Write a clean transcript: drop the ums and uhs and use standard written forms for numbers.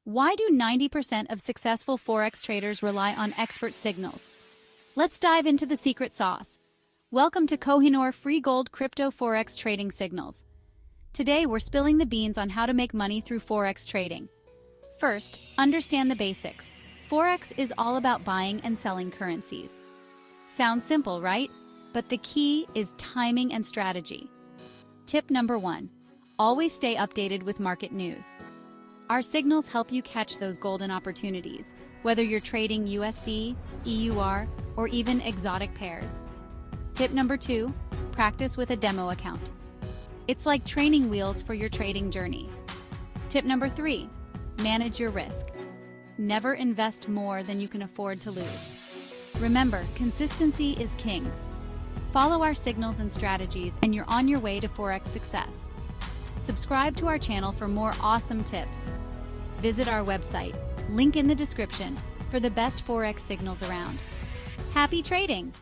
Why do 90% of successful Forex traders rely on expert signals? Let's dive into the secret sauce. Welcome to Kohinoor Free Gold Crypto Forex Trading Signals. Today we're spilling the beans on how to make money through Forex trading. First, understand the basics. Forex is all about buying and selling currencies. Sounds simple, right? But the key is timing and strategy. Tip number 1. Always stay updated with market news. Our signals help you catch those golden opportunities, whether you're trading USD, EUR, or even exotic pairs. Tip number 2, practice with a demo account. It's like training wheels for your trading journey. Tip number 3, manage your risk. Never invest more than you can afford to lose. Remember, consistency is king. Follow our signals and strategies and you're on your way to Forex success. Subscribe to our channel for more awesome tips. Visit our website, link in the description, for the best Forex signals around. Happy trading!